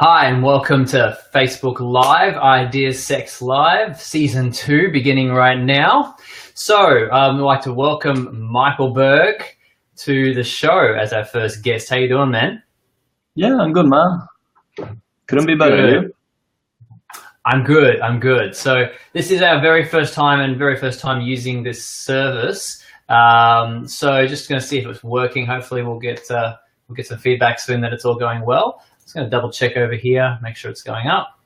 Hi, and welcome to Facebook Live, Ideas Sex Live, Season 2, beginning right now. So, I'd like to welcome Michael Berg to the show as our first guest. How you doing, man? Yeah, I'm good, man. Couldn't be better, you? I'm good. So, this is our very first time using this service. So, just going to see if it's working. Hopefully, we'll get some feedback soon that it's all going well. Just going to double check over here, make sure it's going up.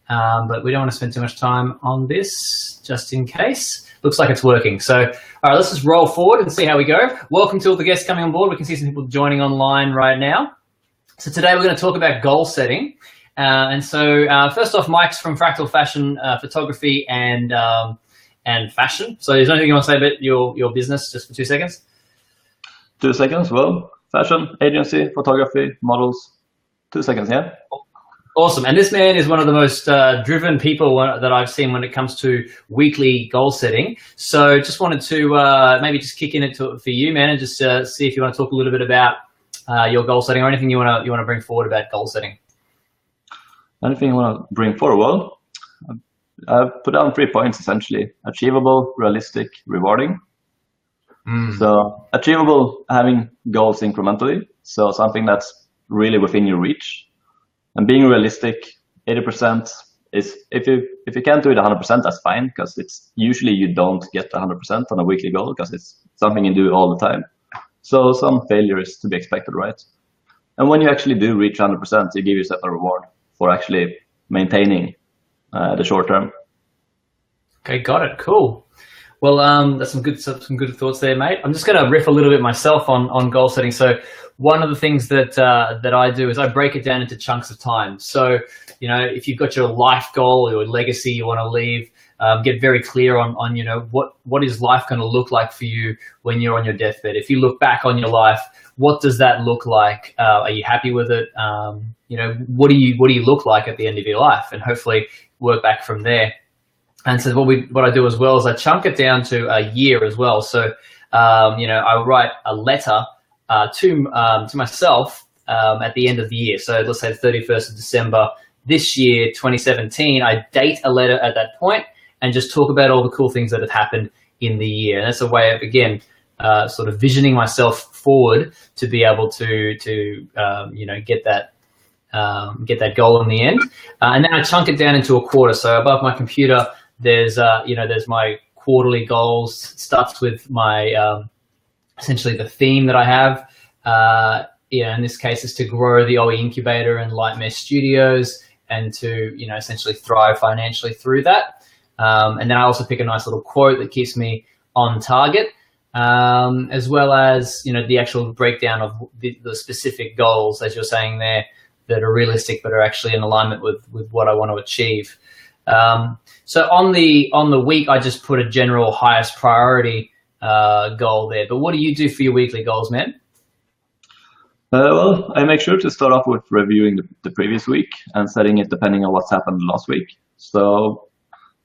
But we don't want to spend too much time on this, just in case. Looks like it's working. So, all right, let's just roll forward and see how we go. Welcome to all the guests coming on board. We can see some people joining online right now. So today we're going to talk about goal setting. First off, Mike's from Fractal Fashion Photography and Fashion. So is there anything you want to say about your business just for 2 seconds? 2 seconds, well, fashion, agency, photography, models. 2 seconds, yeah? Awesome. And this man is one of the most driven people that I've seen when it comes to weekly goal setting. So just wanted to maybe just kick in it for you, man, and just see if you want to talk a little bit about your goal setting or anything you want to bring forward about goal setting. Anything you want to bring forward? Well, I've put down 3 points, essentially. Achievable, realistic, rewarding. So achievable, having goals incrementally. So something that's really within your reach, and being realistic. 80% is if you can't do it 100%, that's fine, because it's usually you don't get 100% on a weekly goal because it's something you do all the time. So some failure is to be expected, right? And when you actually do reach 100%, you give yourself a reward for actually maintaining the short term. Okay, got it. Cool. Well, that's some good thoughts there, mate. I'm just going to riff a little bit myself on goal setting. So one of the things that I do is I break it down into chunks of time. So, you know, if you've got your life goal or your legacy you want to leave, get very clear on you know, what is life going to look like for you when you're on your deathbed. If you look back on your life, what does that look like? Are you happy with it? You know, what do you look like at the end of your life? And hopefully work back from there. And so what I do as well is I chunk it down to a year as well. So, you know, I write a letter to myself at the end of the year. So let's say the 31st of December this year, 2017, I date a letter at that point and just talk about all the cool things that have happened in the year. And that's a way of, again, sort of visioning myself forward to be able to you know, get that goal in the end. And then I chunk it down into a quarter. So above my computer, there's my quarterly goals. It starts with my essentially the theme that I have. In this case is to grow the OE incubator and Light Mesh Studios and to, you know, essentially thrive financially through that. And then I also pick a nice little quote that keeps me on target, as well as, you know, the actual breakdown of the specific goals, as you're saying there, that are realistic but are actually in alignment with what I want to achieve. So on the week, I just put a general highest priority goal there. But what do you do for your weekly goals, man? Well, I make sure to start off with reviewing the previous week and setting it depending on what's happened last week. So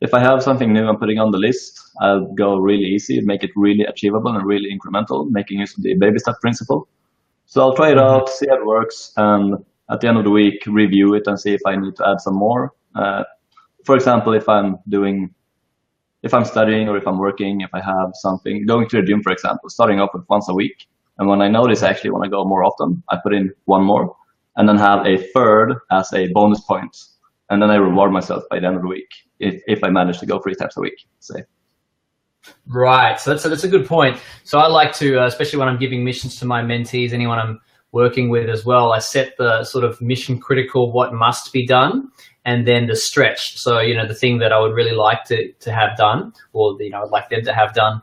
if I have something new I'm putting on the list, I'll go really easy, make it really achievable and really incremental, making use of the baby step principle. So I'll try it out, see how it works, and at the end of the week, review it and see if I need to add some more. For example, if I'm studying or if I'm working, if I have something, going to the gym, for example, starting off with once a week. And when I notice I actually want to go more often, I put in one more and then have a third as a bonus point. And then I reward myself by the end of the week if I manage to go 3 times a week, say. Right. So that's a good point. So I like to, especially when I'm giving missions to my mentees, anyone I'm working with as well, I set the sort of mission critical, what must be done, and then the stretch. So, you know, the thing that I would really like to have done, or, you know, I'd like them to have done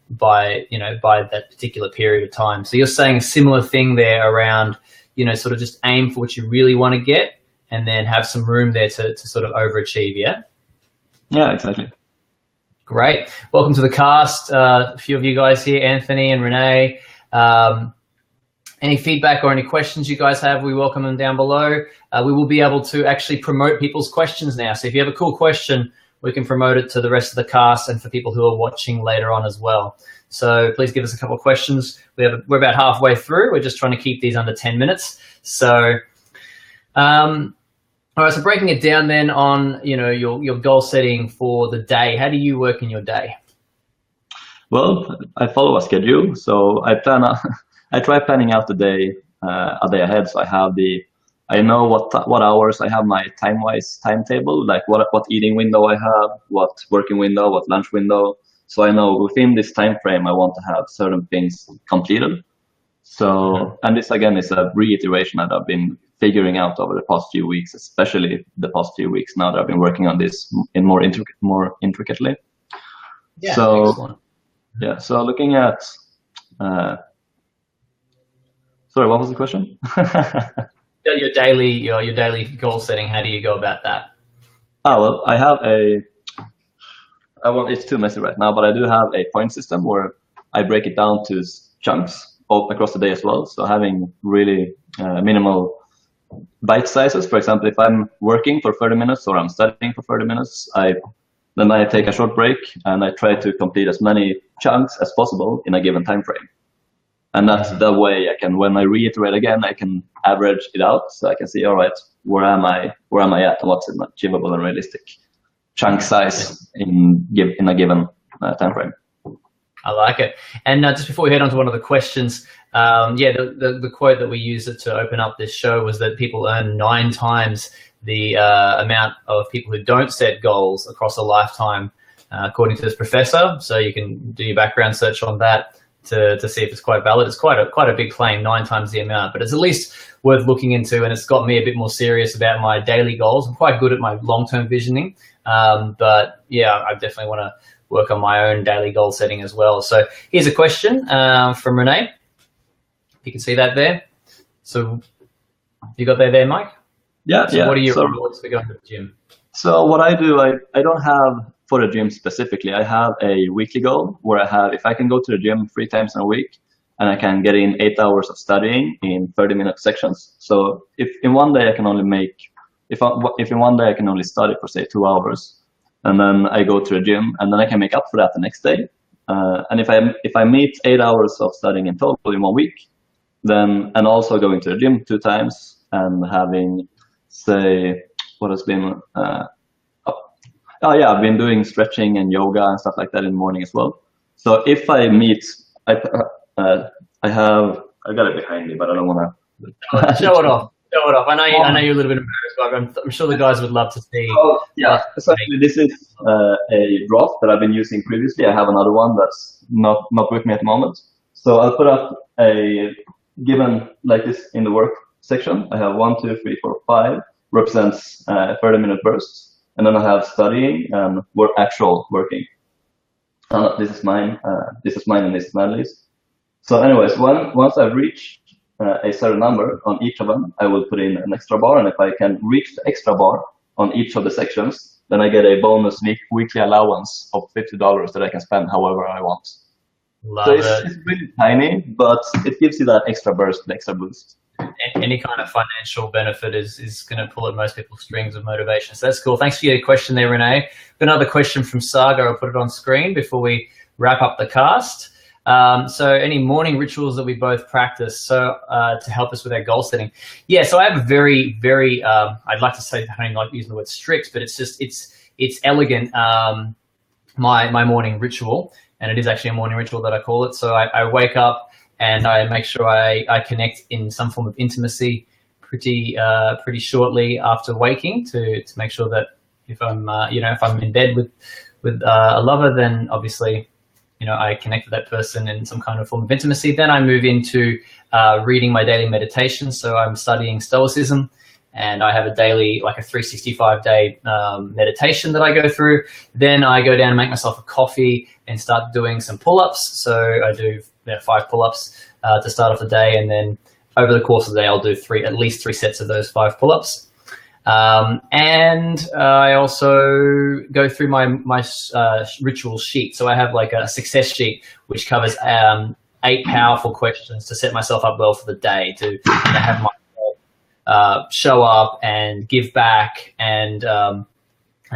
by that particular period of time. So you're saying a similar thing there around, you know, sort of just aim for what you really want to get and then have some room there to sort of overachieve, yeah? Yeah, exactly. Great. Welcome to the cast. A few of you guys here, Anthony and Renee. Any feedback or any questions you guys have, we welcome them down below. We will be able to actually promote people's questions now. So if you have a cool question, we can promote it to the rest of the cast and for people who are watching later on as well. So please give us a couple of questions. We're about halfway through. We're just trying to keep these under 10 minutes. So All right, so breaking it down then on, your goal setting for the day. How do you work in your day? Well, I follow a schedule, so I plan. I try planning out the day a day ahead. So I know what hours I have my time-wise timetable, like what eating window I have, what working window, what lunch window. So I know within this time frame I want to have certain things completed. So, and this again is a reiteration that I've been figuring out over the past few weeks, especially the past few weeks now that I've been working on this in more intricately. Yeah, so excellent. Yeah, so looking at, sorry, what was the question? Your daily goal setting. How do you go about that? Oh, well, it's too messy right now, but I do have a point system where I break it down to chunks across the day as well. So having really minimal bite sizes. For example, if I'm working for 30 minutes or I'm studying for 30 minutes, then I take a short break and I try to complete as many chunks as possible in a given time frame. And that's the way when I reiterate again, I can average it out. So I can see, all right, where am I at and what's an achievable and realistic chunk size in a given time frame. I like it. And just before we head on to one of the questions, the quote that we used to open up this show was that people earn 9 times the amount of people who don't set goals across a lifetime, according to this professor. So you can do your background search on that to see if it's quite valid. It's quite a big claim, 9 times the amount, but it's at least worth looking into, and it's got me a bit more serious about my daily goals. I'm quite good at my long-term visioning, but yeah, I definitely want to work on my own daily goal setting as well. So here's a question from Renee. You can see that there. So you got there, Mike? Yeah. So what are your rewards for going to the gym? So what I do, I don't have for the gym specifically. I have a weekly goal where if I can go to the gym 3 times in a week and I can get in 8 hours of studying in 30-minute sections. So if in one day I can only study for say 2 hours, and then I go to the gym, and then I can make up for that the next day. And if I meet 8 hours of studying in total in 1 week, then and also going to the gym 2 times and having say what has been I've been doing stretching and yoga and stuff like that in the morning as well. So if I meet, I got it behind me, but I don't want to show it off. Show it off. I know you're a little bit embarrassed, but I'm sure the guys would love to see. Oh yeah, essentially this is a draft that I've been using previously. I have another one that's not with me at the moment. So I'll put up a given like this in the work section. I have 1, 2, 3, 4, 5 represents 30-minute bursts. And then I have studying and actual working. This is mine, and this is Natalie's. So anyways, once I've reached a certain number on each of them, I will put in an extra bar. And if I can reach the extra bar on each of the sections, then I get a bonus weekly allowance of $50 that I can spend however I want. It's really tiny, but it gives you that extra burst, the extra boost. Any kind of financial benefit is going to pull at most people's strings of motivation. So that's cool. Thanks for your question there, Renee. Another question from Saga. I'll put it on screen before we wrap up the cast. So any morning rituals that we both practice to help us with our goal setting? Yeah, so I have a very, very, I'd like to say, I don't like using the word strict, but it's elegant, my morning ritual. And it is actually a morning ritual that I call it. So I wake up and I make sure I connect in some form of intimacy pretty shortly after waking to make sure that if I'm if I'm in bed with a lover, then obviously I connect with that person in some kind of form of intimacy. Then I move into reading my daily meditation. So I'm studying Stoicism, and I have a daily, like a 365-day meditation that I go through. Then I go down and make myself a coffee and start doing some pull-ups. So I do 5 pull-ups to start off the day, and then over the course of the day, I'll do at least 3 sets of those 5 pull-ups. And I also go through my ritual sheet. So I have like a success sheet, which covers 8 powerful questions to set myself up well for the day, to have my show up and give back and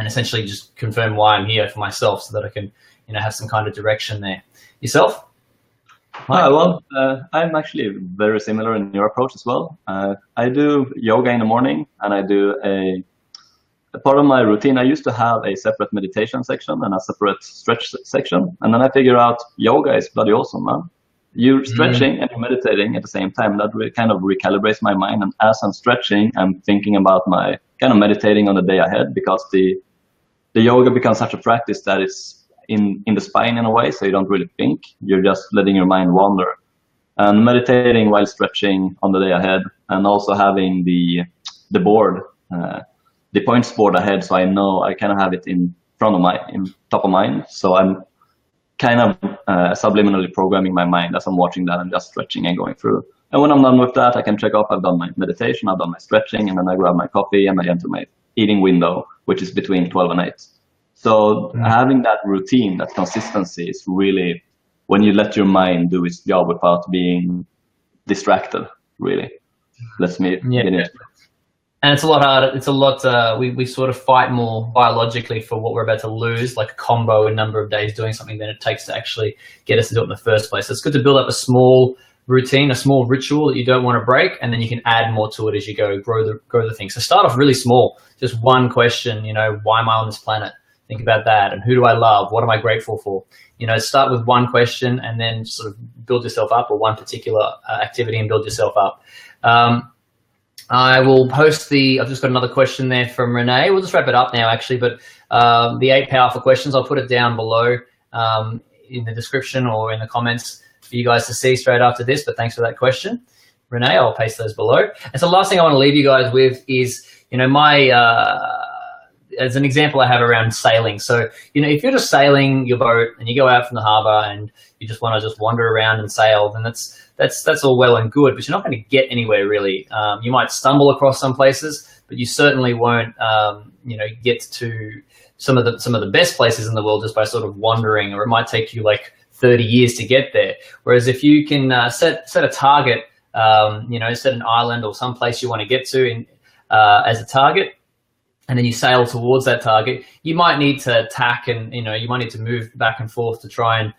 essentially just confirm why I'm here for myself, so that I can have some kind of direction there. Yourself? I'm actually very similar in your approach as well. I do yoga in the morning, and I do a part of my routine. I used to have a separate meditation section and a separate stretch section, and then I figure out yoga is bloody awesome, man. You're stretching and you're meditating at the same time. That kind of recalibrates my mind, and as I'm stretching, I'm thinking about my kind of meditating on the day ahead, because the yoga becomes such a practice that it's in the spine in a way, so you don't really think, you're just letting your mind wander. And meditating while stretching on the day ahead, and also having the board, the points board ahead, so I know I kind of have it in top of mind, so I'm kind of subliminally programming my mind as I'm watching that and just stretching and going through. And when I'm done with that, I can check off I've done my meditation, I've done my stretching, and then I grab my coffee and I enter my eating window, which is between 12 and 8. So having that routine, that consistency is really when you let your mind do its job without being distracted, really. Lets me get into it. And it's a lot harder. It's a lot, we sort of fight more biologically for what we're about to lose, like a combo, a number of days doing something, than it takes to actually get us to do it in the first place. So it's good to build up a small routine, a small ritual that you don't want to break, and then you can add more to it as you go, grow the thing. So start off really small, just one question, why am I on this planet? Think about that. And who do I love? What am I grateful for? Start with one question and then sort of build yourself up, or one particular activity and build yourself up. I will post I've just got another question there from Renee. We'll just wrap it up now, actually, but the 8 powerful questions, I'll put it down below in the description or in the comments for you guys to see straight after this, but thanks for that question, Renee. I'll paste those below. And so the last thing I want to leave you guys with is, as an example I have around sailing. So, if you're just sailing your boat and you go out from the harbor and you just want to just wander around and sail, then that's all well and good, but you're not going to get anywhere really. You might stumble across some places, but you certainly won't, get to some of the best places in the world just by sort of wandering, or it might take you like 30 years to get there. Whereas if you can set a target, set an island or some place you want to get to as a target, and then you sail towards that target, you might need to tack and, you might need to move back and forth to try and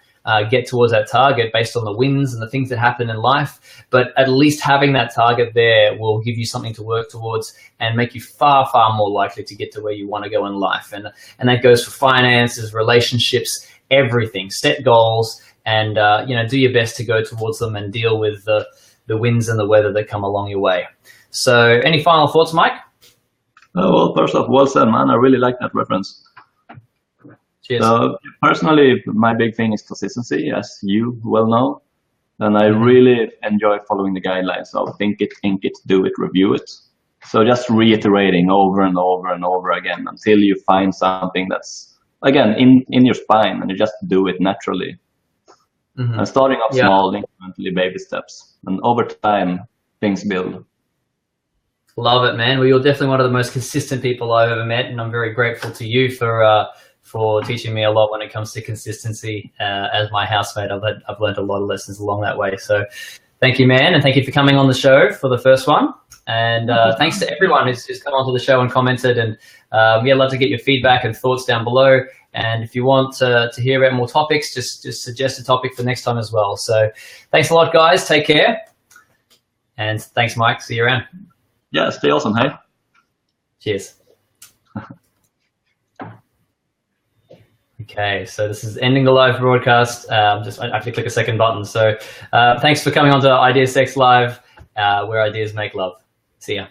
get towards that target based on the winds and the things that happen in life. But at least having that target there will give you something to work towards and make you far, far more likely to get to where you want to go in life. And that goes for finances, relationships, everything. Set goals and, do your best to go towards them and deal with the winds and the weather that come along your way. So any final thoughts, Mike? Well, first off, well said, man. I really like that reference. Cheers. Personally, my big thing is consistency, as you well know. And I really enjoy following the guidelines of think it, do it, review it. So just reiterating over and over and over again until you find something that's, again, in your spine, and you just do it naturally. And starting off small, incrementally, baby steps. And over time, things build. Love it, man. Well, you're definitely one of the most consistent people I've ever met, and I'm very grateful to you for teaching me a lot when it comes to consistency. As my housemate, I've learned a lot of lessons along that way. So thank you, man, and thank you for coming on the show for the first one. And thanks to everyone who's come onto the show and commented. And I'd love to get your feedback and thoughts down below. And if you want to hear about more topics, just suggest a topic for next time as well. So thanks a lot, guys. Take care. And thanks, Mike. See you around. Yeah, stay awesome, hey? Cheers. Okay, so this is ending the live broadcast. I have to click a second button. So thanks for coming on to Ideas Sex Live, where ideas make love. See ya.